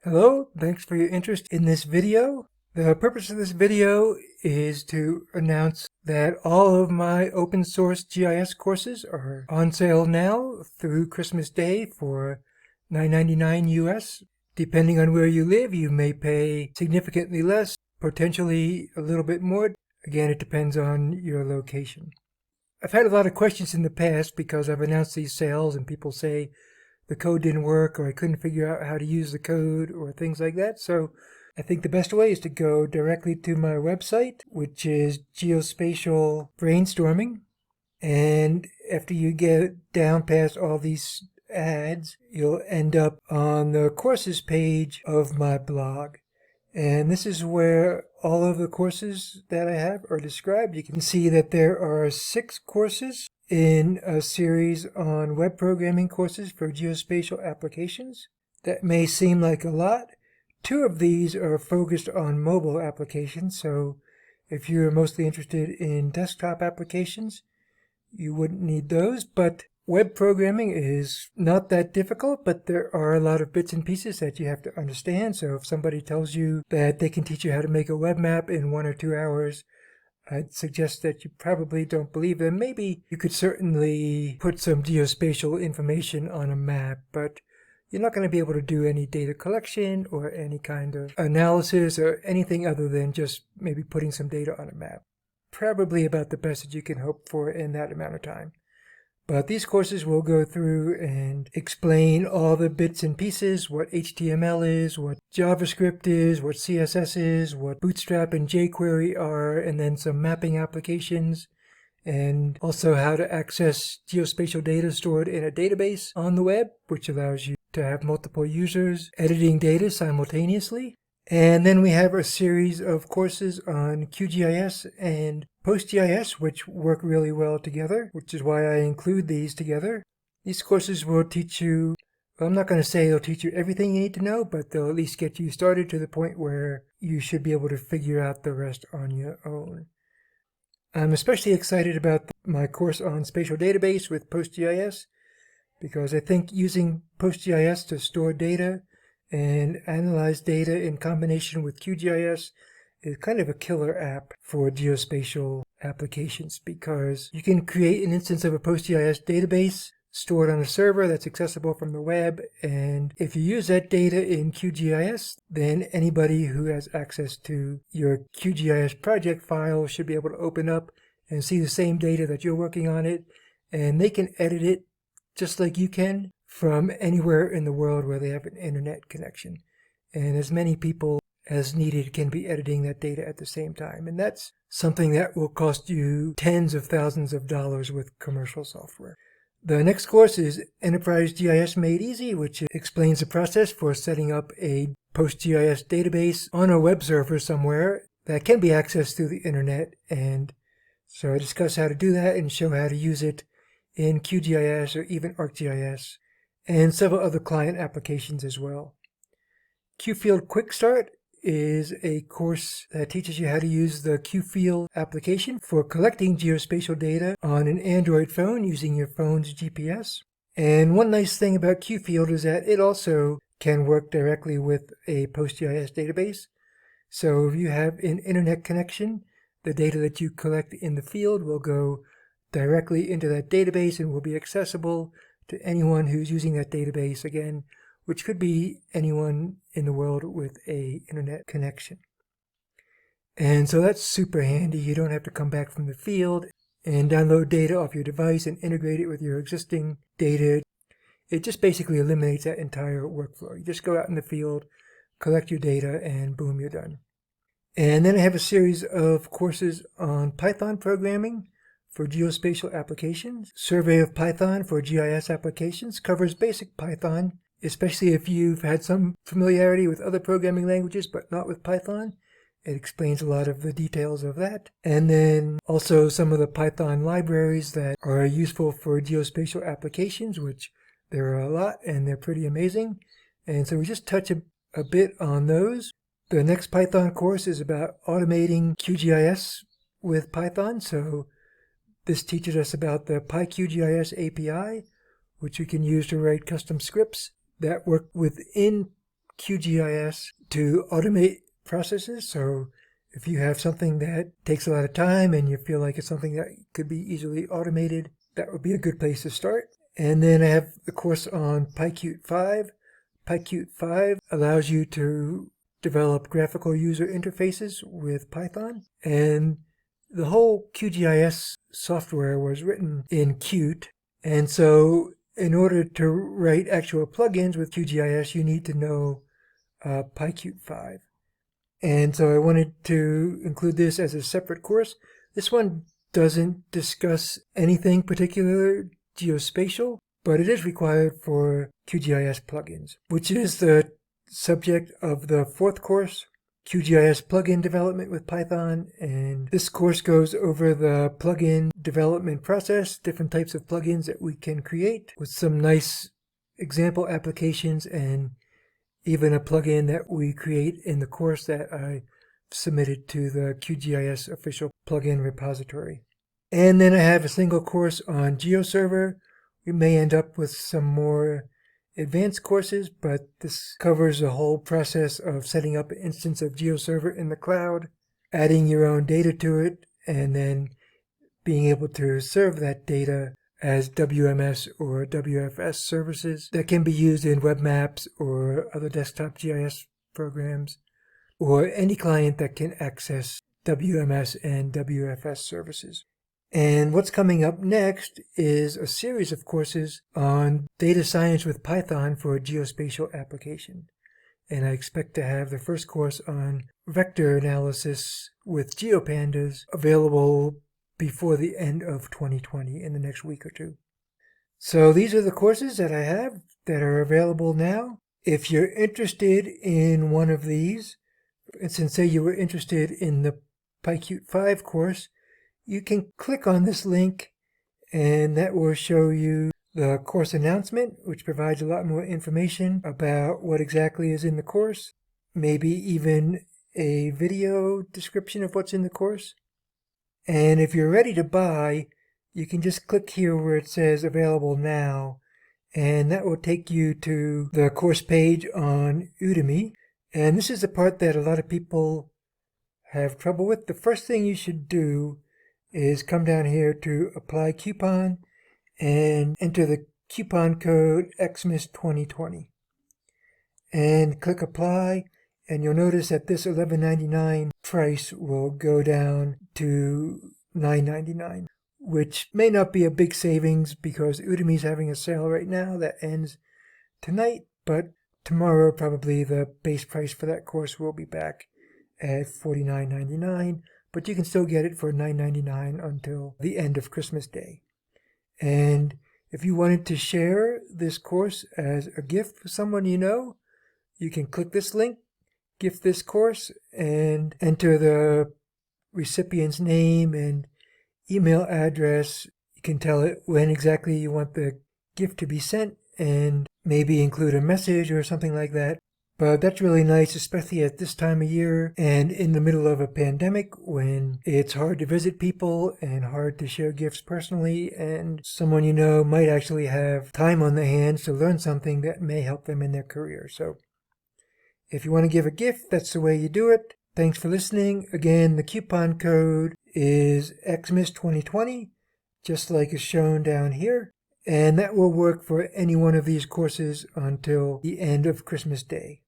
Hello, thanks for your interest in this video. The purpose of this video is to announce that all of my open source GIS courses are on sale now through Christmas Day for $9.99 US. Depending on where you live, you may pay significantly less, potentially a little bit more. Again, it depends on your location. I've had a lot of questions in the past because I've announced these sales and people say the code didn't work or I couldn't figure out how to use the code or things like that. So I think the best way is to go directly to my website, which is Geospatial Brainstorming. And after you get down past all these ads, you'll end up on the courses page of my blog. And this is where all of the courses that I have are described. You can see that there are 6 courses in a series on web programming courses for geospatial applications. That may seem like a lot. 2 of these are focused on mobile applications, so if you're mostly interested in desktop applications, you wouldn't need those. But web programming is not that difficult, but there are a lot of bits and pieces that you have to understand. So if somebody tells you that they can teach you how to make a web map in 1 or 2 hours, I'd suggest that you probably don't believe them. Maybe you could certainly put some geospatial information on a map, but you're not going to be able to do any data collection or any kind of analysis or anything other than just maybe putting some data on a map. Probably about the best that you can hope for in that amount of time. But these courses will go through and explain all the bits and pieces, what HTML is, what JavaScript is, what CSS is, what Bootstrap and jQuery are, and then some mapping applications, and also how to access geospatial data stored in a database on the web, which allows you to have multiple users editing data simultaneously. And then we have a series of courses on QGIS and PostGIS, which work really well together, which is why I include these together. These courses will teach you, well, I'm not going to say they'll teach you everything you need to know, but they'll at least get you started to the point where you should be able to figure out the rest on your own. I'm especially excited about my course on spatial database with PostGIS because I think using PostGIS to store data and analyze data in combination with QGIS is kind of a killer app for geospatial applications because you can create an instance of a PostGIS database stored on a server that's accessible from the web, and if you use that data in QGIS, then anybody who has access to your QGIS project file should be able to open up and see the same data that you're working on it, and they can edit it just like you can from anywhere in the world where they have an internet connection. And as many people as needed can be editing that data at the same time. And that's something that will cost you tens of thousands of dollars with commercial software. The next course is Enterprise GIS Made Easy, which explains the process for setting up a PostGIS database on a web server somewhere that can be accessed through the internet. And so I discuss how to do that and show how to use it in QGIS or even ArcGIS and several other client applications as well. QField Quick Start is a course that teaches you how to use the QField application for collecting geospatial data on an Android phone using your phone's GPS. And one nice thing about QField is that it also can work directly with a PostGIS database. So if you have an internet connection, the data that you collect in the field will go directly into that database and will be accessible to anyone who's using that database, again, which could be anyone in the world with a internet connection. And so that's super handy. You don't have to come back from the field and download data off your device and integrate it with your existing data. It just basically eliminates that entire workflow. You just go out in the field, collect your data, and boom, you're done. And then I have a series of courses on Python programming for geospatial applications. Survey of Python for GIS applications covers basic Python, especially if you've had some familiarity with other programming languages but not with Python. It explains a lot of the details of that. And then also some of the Python libraries that are useful for geospatial applications, which there are a lot and they're pretty amazing. And so we just touch a bit on those. The next Python course is about automating QGIS with Python. So this teaches us about the PyQGIS API, which we can use to write custom scripts that work within QGIS to automate processes. So if you have something that takes a lot of time and you feel like it's something that could be easily automated, that would be a good place to start. And then I have the course on PyQt 5. PyQt 5 allows you to develop graphical user interfaces with Python. And the whole QGIS software was written in Qt. And so in order to write actual plugins with QGIS, you need to know PyQt 5. And so I wanted to include this as a separate course. This one doesn't discuss anything particular geospatial, but it is required for QGIS plugins, which is the subject of the fourth course, QGIS plugin development with Python. And this course goes over the plugin development process, different types of plugins that we can create with some nice example applications, and even a plugin that we create in the course that I submitted to the QGIS official plugin repository. And then I have a single course on GeoServer. We may end up with some more advanced courses, but this covers the whole process of setting up an instance of GeoServer in the cloud, adding your own data to it, and then being able to serve that data as WMS or WFS services that can be used in web maps or other desktop GIS programs, or any client that can access WMS and WFS services. And what's coming up next is a series of courses on data science with Python for a geospatial application. And I expect to have the first course on vector analysis with GeoPandas available before the end of 2020, in the next week or two. So these are the courses that I have that are available now. If you're interested in one of these, for instance, say you were interested in the PyQt 5 course, you can click on this link and that will show you the course announcement, which provides a lot more information about what exactly is in the course, maybe even a video description of what's in the course. And if you're ready to buy, you can just click here where it says available now, and that will take you to the course page on Udemy. And this is the part that a lot of people have trouble with. The first thing you should do is come down here to apply coupon and enter the coupon code XMIS2020 and click apply, and you'll notice that this $11.99 price will go down to $9.99, which may not be a big savings because Udemy's having a sale right now that ends tonight, but tomorrow probably the base price for that course will be back at $49.99, but you can still get it for $9.99 until the end of Christmas Day. And if you wanted to share this course as a gift for someone you know, you can click this link, gift this course, and enter the recipient's name and email address. You can tell it when exactly you want the gift to be sent and maybe include a message or something like that. But that's really nice, especially at this time of year and in the middle of a pandemic when it's hard to visit people and hard to share gifts personally, and someone you know might actually have time on their hands to learn something that may help them in their career. So if you want to give a gift, that's the way you do it. Thanks for listening. Again, the coupon code is XMIS2020, just like is shown down here. And that will work for any one of these courses until the end of Christmas Day.